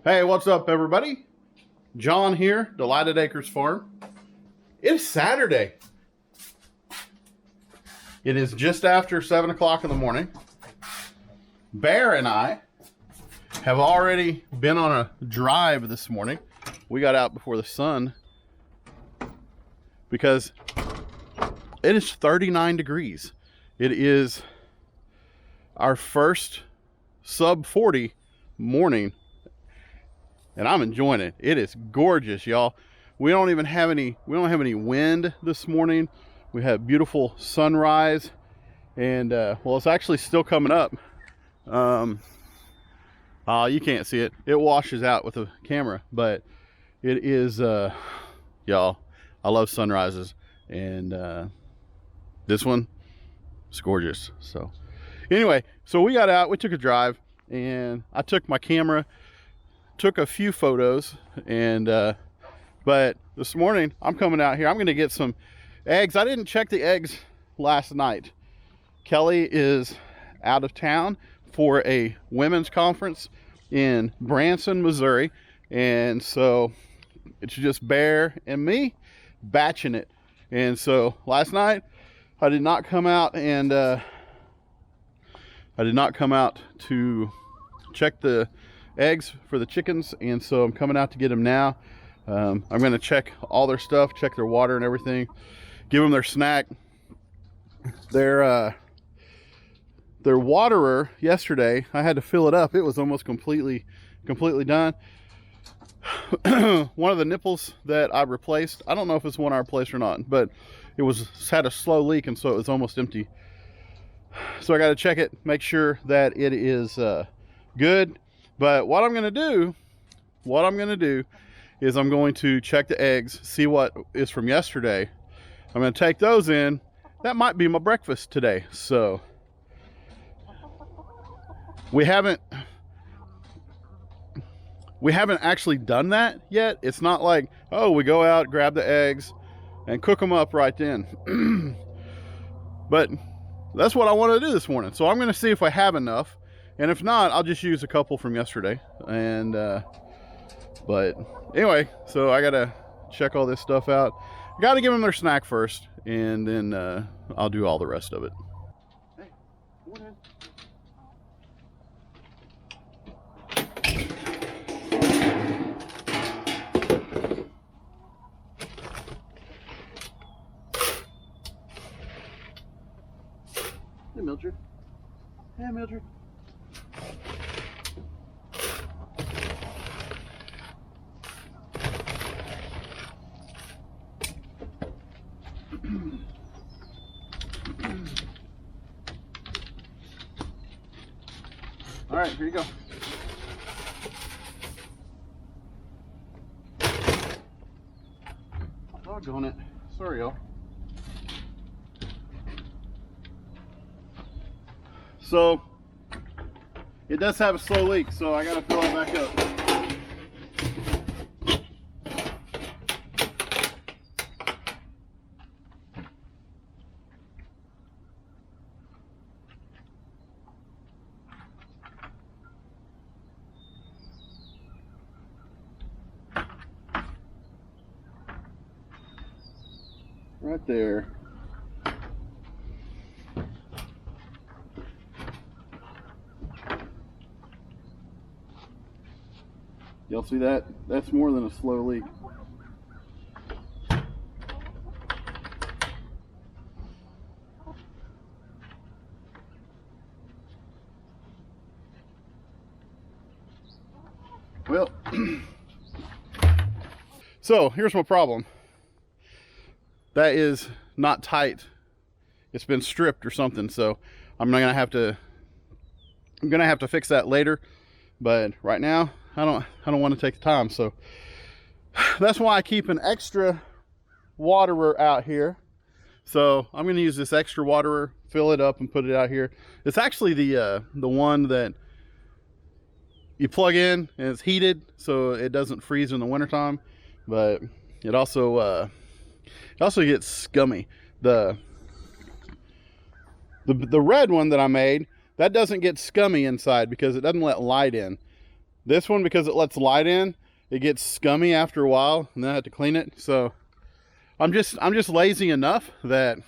Hey, what's up, everybody? John here, Delighted Acres Farm. It's Saturday. It is just after 7 o'clock in the morning. Bear and I have already been on a drive this morning. We got out before the sun because it is 39 degrees. It is our first sub 40 morning. And I'm enjoying it. It is gorgeous, y'all. We don't have any wind this morning. We have beautiful sunrise, and well, it's actually still coming up. You can't see it. It washes out with the camera, but it is y'all, I love sunrises, and this one is gorgeous. So anyway, so we got out, we took a drive, and I took my camera, took a few photos, and but this morning I'm coming out here. I'm gonna get some eggs. I didn't check the eggs last night. Kelly is out of town for a women's conference in Branson, Missouri, and so it's just Bear and me batching it. And so last night I did not come out and to check the eggs for the chickens, and so I'm coming out to get them now. I'm going to check all their stuff, check their water and everything, give them their snack. Their waterer yesterday, I had to fill it up. It was almost completely done. One of the nipples that I replaced, I don't know if it's one I replaced or not, but it had a slow leak, and so it was almost empty. So I got to check it, make sure that it is good. But what I'm going to do is I'm going to check the eggs, see what is from yesterday. I'm going to take those in. That might be my breakfast today. So we haven't actually done that yet. It's not like, oh, we go out, grab the eggs, and cook them up right then. But that's what I want to do this morning. So I'm going to see if I have enough. And if not, I'll just use a couple from yesterday. And but anyway, so I gotta check all this stuff out. Gotta give them their snack first, and then I'll do all the rest of it. Hey, come on in. Hey, Mildred. Hey, Mildred. All right, here you go. Doggone it. Sorry, y'all. So it does have a slow leak, so I gotta fill it back up. Right there. Y'all see that? That's more than a slow leak. Well, so here's my problem. That is not tight. It's been stripped or something, so I'm gonna have to fix that later. But right now, I don't want to take the time. So that's why I keep an extra waterer out here. So I'm gonna use this extra waterer, fill it up, and put it out here. It's actually the one that you plug in and it's heated, so it doesn't freeze in the wintertime. But it also gets scummy. The red one that I made, that doesn't get scummy inside because it doesn't let light in. This one, because it lets light in, it gets scummy after a while, and then I have to clean it. So I'm just lazy enough that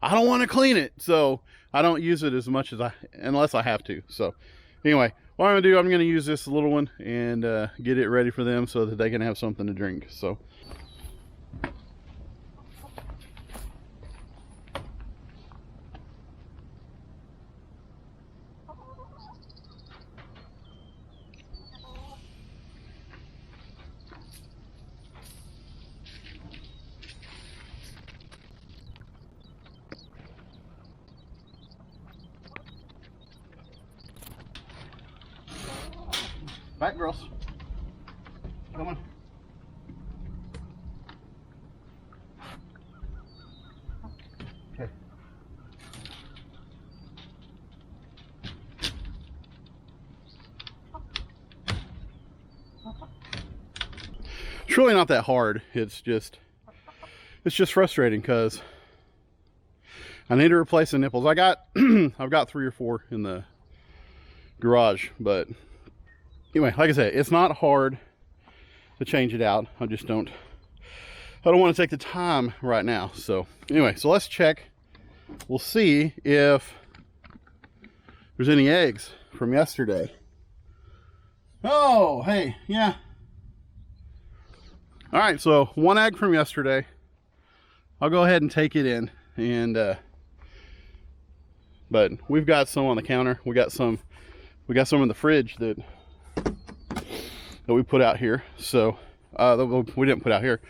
I don't want to clean it, so I don't use it as much as unless I have to. So anyway, what I'm gonna do, I'm gonna use this little one and get it ready for them so that they can have something to drink. So. Back, girls. Come on. Okay. It's really not that hard. It's just frustrating because I need to replace the nipples. I got I've got 3 or 4 in the garage, but anyway, like I said, it's not hard to change it out. I don't want to take the time right now. So anyway, so let's check. We'll see if there's any eggs from yesterday. Oh, hey, yeah. All right, so 1 egg from yesterday. I'll go ahead and take it in, and but we've got some on the counter. We got some in the fridge that we put out here. So we didn't put out here.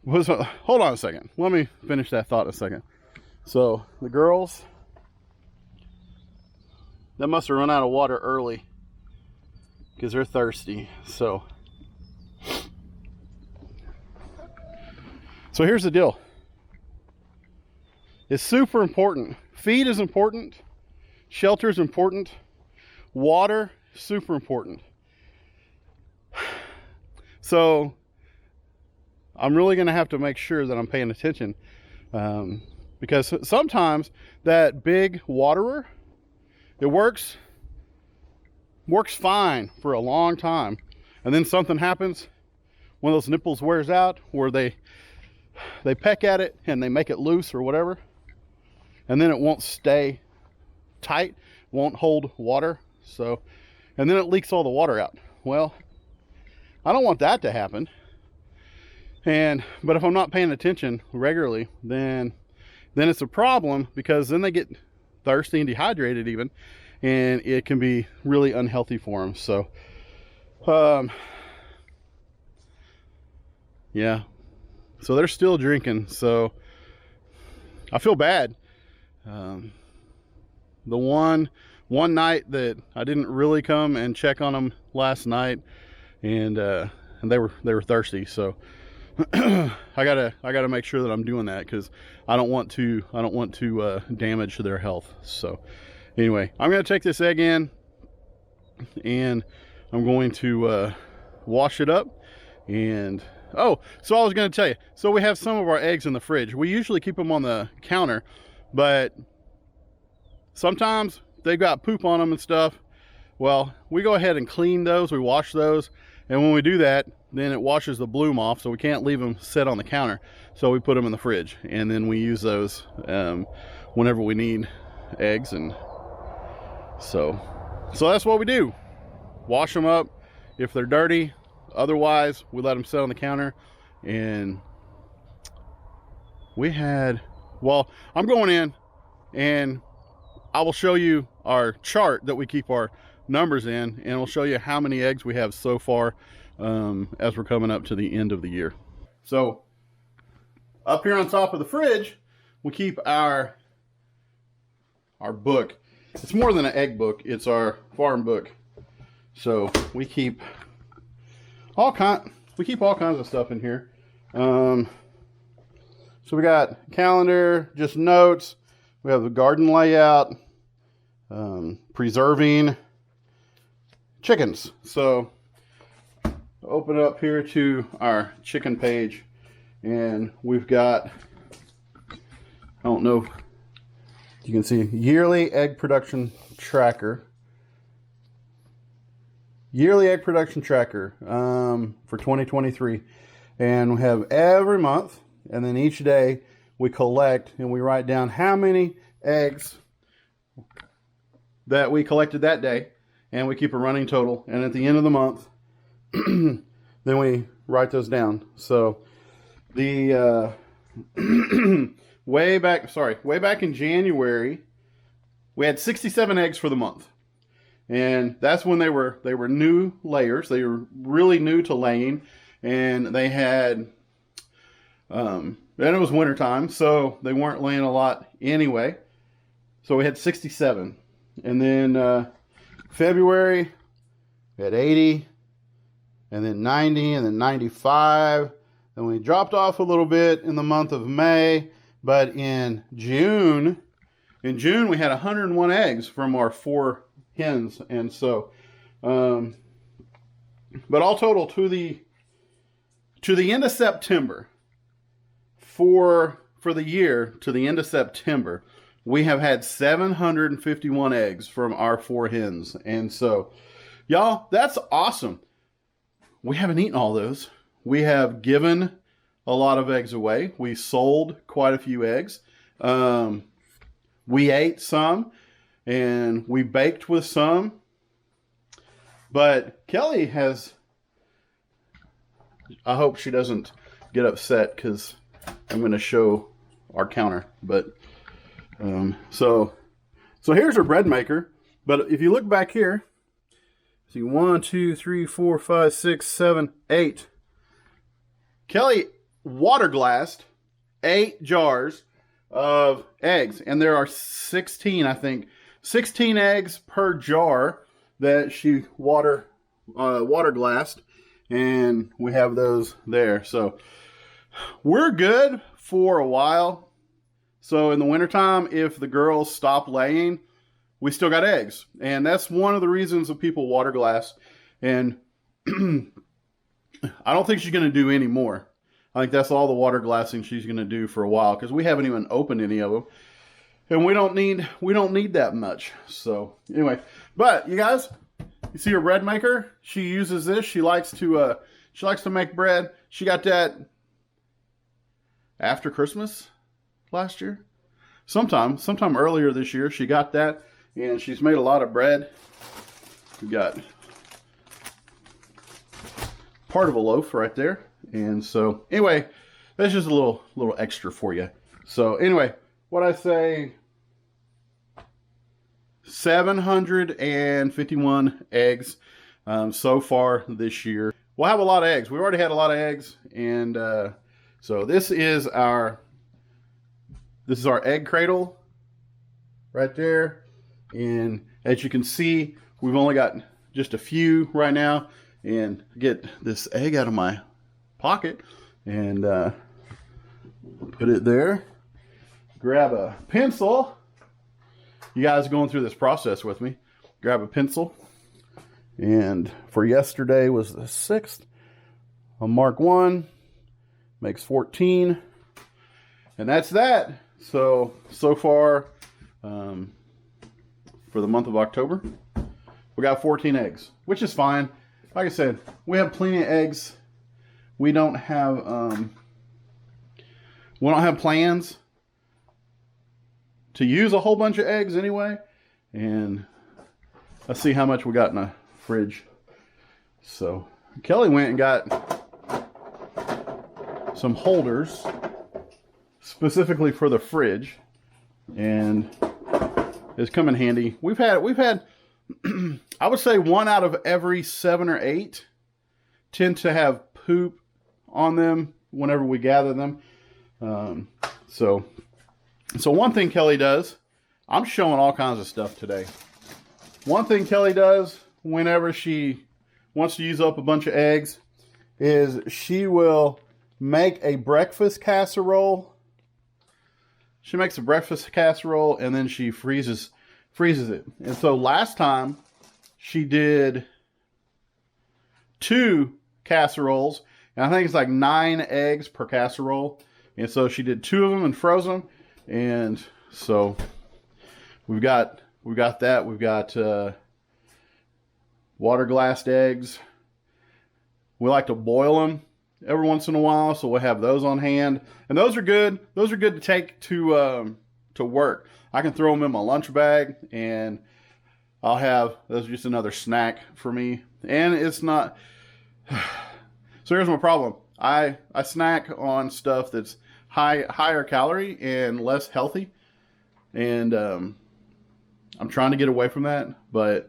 Hold on a second. Let me finish that thought in a second. So the girls, they must have run out of water early because they're thirsty. So here's the deal. It's super important. Feed is important. Shelter is important. Water, super important. So I'm really going to have to make sure that I'm paying attention, because sometimes that big waterer, it works fine for a long time, and then something happens. One of those nipples wears out, where they peck at it and they make it loose or whatever, and then it won't stay tight, won't hold water. So, and then it leaks all the water out. Well, I don't want that to happen. But if I'm not paying attention regularly, then it's a problem, because then they get thirsty and dehydrated even, and it can be really unhealthy for them. So, yeah. So they're still drinking. So I feel bad. The one night that I didn't really come and check on them last night, and they were thirsty. So I gotta make sure that I'm doing that, because I don't want to damage their health. So anyway, I'm gonna take this egg in, and I'm going to wash it up. And oh, so I was going to tell you, so we have some of our eggs in the fridge. We usually keep them on the counter, but sometimes they've got poop on them and stuff. Well, we go ahead and clean those, we wash those, and when we do that, then it washes the bloom off, so we can't leave them sit on the counter. So we put them in the fridge, and then we use those whenever we need eggs. And so that's what we do. Wash them up if they're dirty. Otherwise, we let them sit on the counter. And I'm going in, and I will show you our chart that we keep our numbers in, and we'll show you how many eggs we have so far as we're coming up to the end of the year. So up here on top of the fridge, we keep our book. It's more than an egg book, it's our farm book. So we keep all kinds of stuff in here. So we got calendar, just notes. We have the garden layout, preserving chickens. So open up here to our chicken page, and we've got, I don't know if you can see, yearly egg production tracker. yearly egg production tracker for 2023. And we have every month, and then each day we collect and we write down how many eggs that we collected that day, and we keep a running total. And at the end of the month, then we write those down. So the way back in January, we had 67 eggs for the month. And that's when they were new layers. They were really new to laying, and they had and it was wintertime, so they weren't laying a lot anyway. So we had 67. And then February, we had 80, and then 90, and then 95. Then we dropped off a little bit in the month of May, but in June we had 101 eggs from our 4 hens. And so but all total to the end of September, for the year to the end of September, we have had 751 eggs from our 4 hens. And so, y'all, that's awesome. We haven't eaten all those. We have given a lot of eggs away. We sold quite a few eggs. We ate some, and we baked with some. But Kelly has, I hope she doesn't get upset because I'm going to show our counter. But so here's our bread maker. But if you look back here, see 1, 2, 3, 4, 5, 6, 7, 8. Kelly water glassed 8 jars of eggs, and there are 16, I think, 16 eggs per jar that she water glassed, and we have those there. So we're good for a while. So in the wintertime, if the girls stop laying, we still got eggs. And that's one of the reasons that people water glass. And I don't think she's going to do any more. I think that's all the water glassing she's going to do for a while, because we haven't even opened any of them. And we don't need that much. So anyway, but you guys, you see her bread maker? She uses this. She likes to make bread. She got that after Christmas last year. Sometime earlier this year, she got that, and she's made a lot of bread. We got part of a loaf right there. And so anyway, that's just a little extra for you. So anyway, what I say, 751 eggs so far this year. We'll have a lot of eggs. We already had a lot of eggs, and so this is our egg cradle right there. And as you can see, we've only got just a few right now. And get this egg out of my pocket and put it there. Grab a pencil. You guys are going through this process with me. Grab a pencil. And for yesterday was the 6th. On mark 1 makes 14. And that's that. So far, for the month of October, we got 14 eggs, which is fine. Like I said, we have plenty of eggs. We don't have plans to use a whole bunch of eggs anyway. And let's see how much we got in the fridge. So Kelly went and got some holders specifically for the fridge, and it's come in handy. We've had I would say 1 out of every 7 or 8 tend to have poop on them whenever we gather them. So one thing Kelly does, I'm showing all kinds of stuff today. One thing Kelly does whenever she wants to use up a bunch of eggs is she will make a breakfast casserole. She makes a breakfast casserole and then she freezes it. And so last time she did 2 casseroles, and I think it's like 9 eggs per casserole. And so she did 2 of them and froze them. And so we've got that. We've got water glassed eggs. We like to boil them every once in a while, so we'll have those on hand. And those are good. Those are good to take to work. I can throw them in my lunch bag, and I'll have, that's just another snack for me. And it's not, so here's my problem. I snack on stuff that's higher calorie and less healthy. And I'm trying to get away from that, but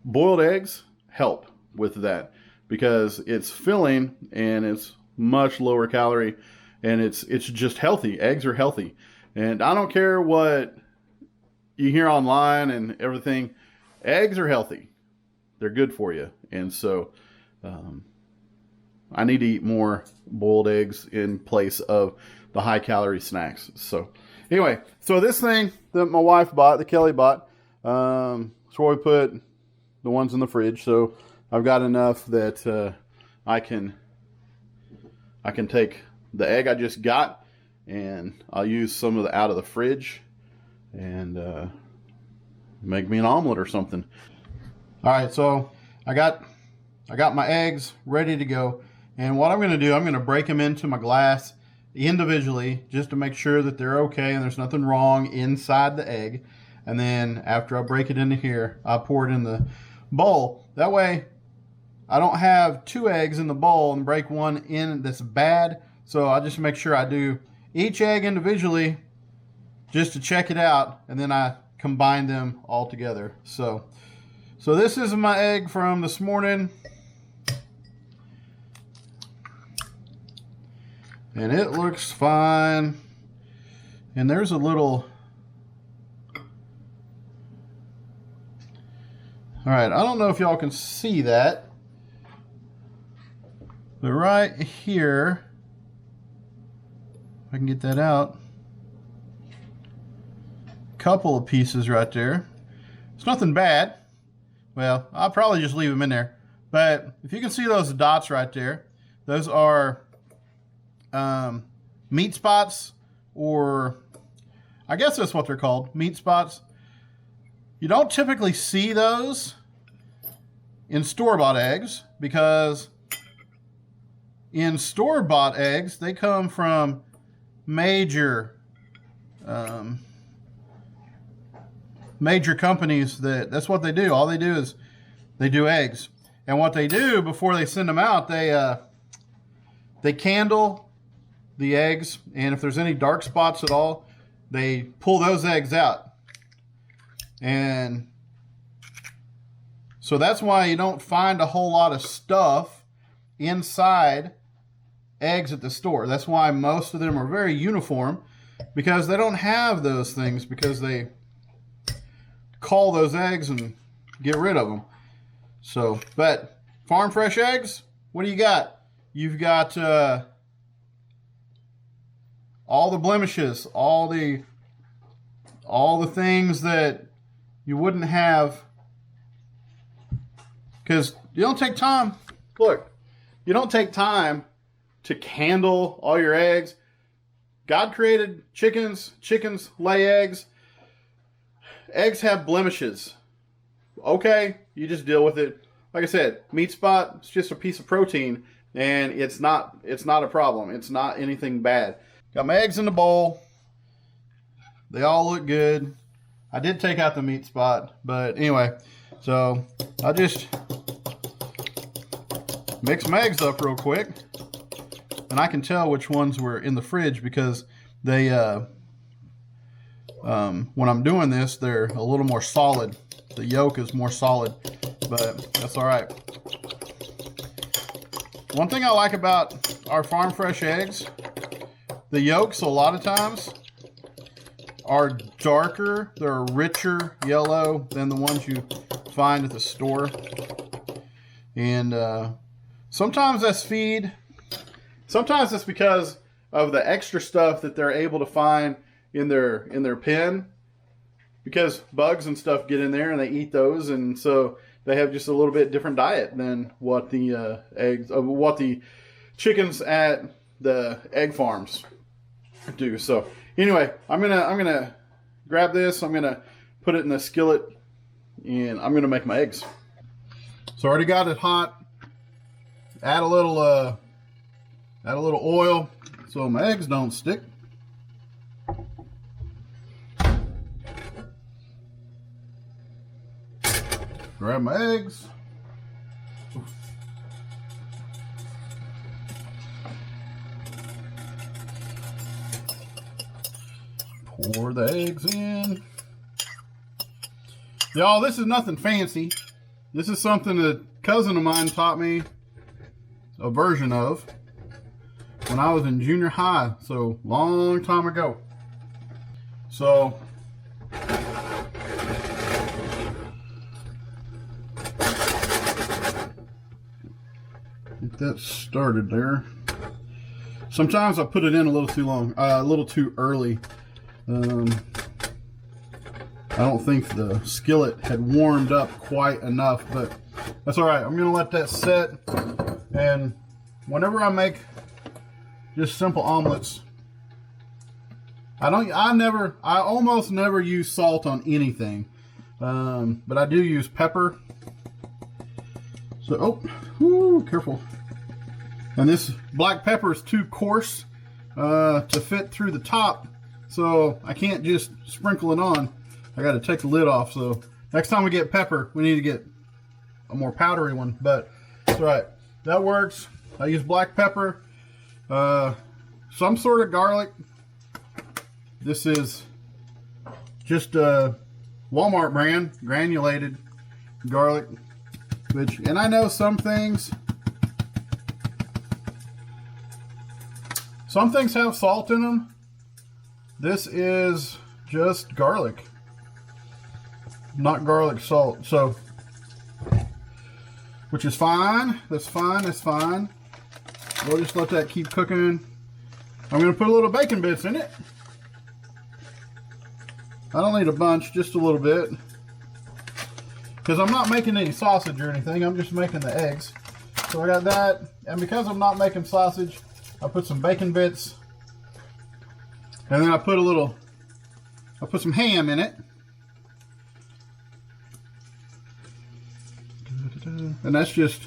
boiled eggs help with that because it's filling and it's much lower calorie and it's just healthy. Eggs are healthy. And I don't care what you hear online and everything. Eggs are healthy. They're good for you. And so I need to eat more boiled eggs in place of the high calorie snacks. So anyway, so this thing that my wife bought, that Kelly bought, it's where we put the ones in the fridge. So I've got enough that I can take the egg I just got and I'll use some of the out of the fridge and make me an omelet or something. All right, so I got my eggs ready to go. And what I'm going to do, I'm going to break them into my glass individually just to make sure that they're okay and there's nothing wrong inside the egg. And then after I break it into here, I pour it in the bowl. That way I don't have 2 eggs in the bowl and break one in that's bad. So I just make sure I do each egg individually just to check it out, and then I combine them all together. So this is my egg from this morning. And it looks fine. And there's a little... Alright, I don't know if y'all can see that. But right here, if I can get that out, couple of pieces right there. It's nothing bad. Well, I'll probably just leave them in there. But if you can see those dots right there, those are meat spots, or I guess that's what they're called, meat spots. You don't typically see those in store-bought eggs because in store-bought eggs, they come from major companies that's what they do. All they do is they do eggs. And what they do before they send them out, they candle the eggs, and if there's any dark spots at all, they pull those eggs out. And so that's why you don't find a whole lot of stuff inside eggs at the store. That's why most of them are very uniform, because they don't have those things, because they cull those eggs and get rid of them. So, but farm fresh eggs, what do you got? You've got all the blemishes, all the things that you wouldn't have, because you don't take time. Look, you don't take time to candle all your eggs. God created chickens. Chickens lay eggs. Eggs have blemishes. Okay, you just deal with it. Like I said, meat spot, it's just a piece of protein, and it's not a problem. It's not anything bad. Got my eggs in the bowl. They all look good. I did take out the meat spot, but anyway, so I'll just mix my eggs up real quick. And I can tell which ones were in the fridge because they, when I'm doing this, they're a little more solid. The yolk is more solid, but that's all right. One thing I like about our farm fresh eggs, the yolks a lot of times are darker, they're a richer yellow than the ones you find at the store. And sometimes that's feed. Sometimes it's because of the extra stuff that they're able to find in their pen, because bugs and stuff get in there and they eat those, and so they have just a little bit different diet than what the what the chickens at the egg farms do. So anyway, I'm gonna grab this. I'm gonna put it in the skillet and I'm gonna make my eggs. So I already got it hot. Add a little oil so my eggs don't stick. Grab my eggs. Pour the eggs in. Y'all, this is nothing fancy. This is something that a cousin of mine taught me a version of when I was in junior high, so long time ago. So get that started there. Sometimes I put it in a little too long, a little too early. I don't think the skillet had warmed up quite enough, but that's all right. I'm gonna let that set, and whenever I make just simple omelets, I almost never use salt on anything, but I do use pepper. So, careful. And this black pepper is too coarse to fit through the top, so I can't just sprinkle it on. I got to take the lid off. So next time we get pepper, we need to get a more powdery one. But that's right, that works. I use black pepper, some sort of garlic. This is just a Walmart brand granulated garlic, and I know some things have salt in them. This is just garlic, not garlic salt, so, which is fine. That's fine. We'll just let that keep cooking. I'm going to put a little bacon bits in it. I don't need a bunch, just a little bit, because I'm not making any sausage or anything. I'm just making the eggs. So I got that, and because I'm not making sausage, I put some bacon bits, and then I put some ham in it. And that's just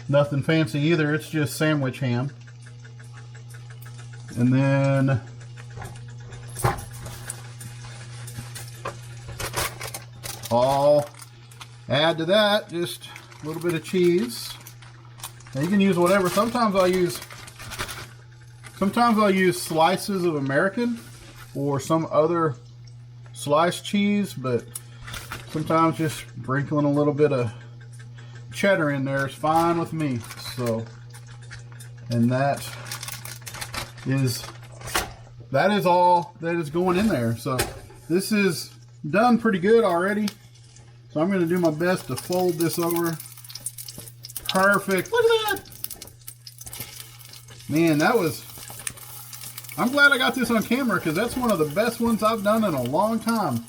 nothing fancy either. It's just sandwich ham. And then I'll add to that just a little bit of cheese. Now you can use whatever. Sometimes I'll use slices of American or some other sliced cheese, but sometimes just sprinkling a little bit of cheddar in there is fine with me. So, and that is all that is going in there. So this is done pretty good already. So I'm going to do my best to fold this over. Perfect. Look at that. Man, I'm glad I got this on camera, because that's one of the best ones I've done in a long time.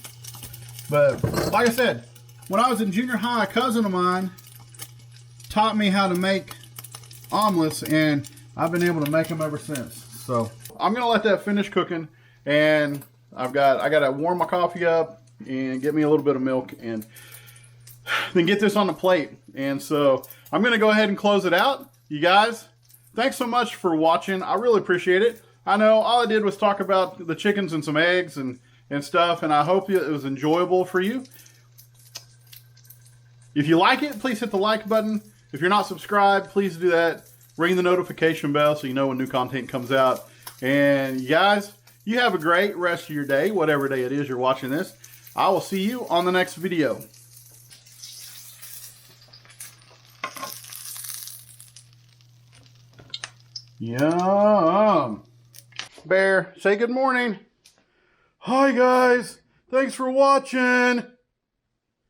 But like I said, when I was in junior high, a cousin of mine taught me how to make omelets, and I've been able to make them ever since. So I'm gonna let that finish cooking, and I gotta warm my coffee up and get me a little bit of milk, and then get this on the plate. And so I'm gonna go ahead and close it out. You guys, thanks so much for watching. I really appreciate it. I know all I did was talk about the chickens and some eggs and stuff, and I hope it was enjoyable for you. If you like it, please hit the like button. If you're not subscribed, please do that. Ring the notification bell so you know when new content comes out. And you guys, you have a great rest of your day, whatever day it is you're watching this. I will see you on the next video. Yum. Bear, say good morning. Hi guys, thanks for watching.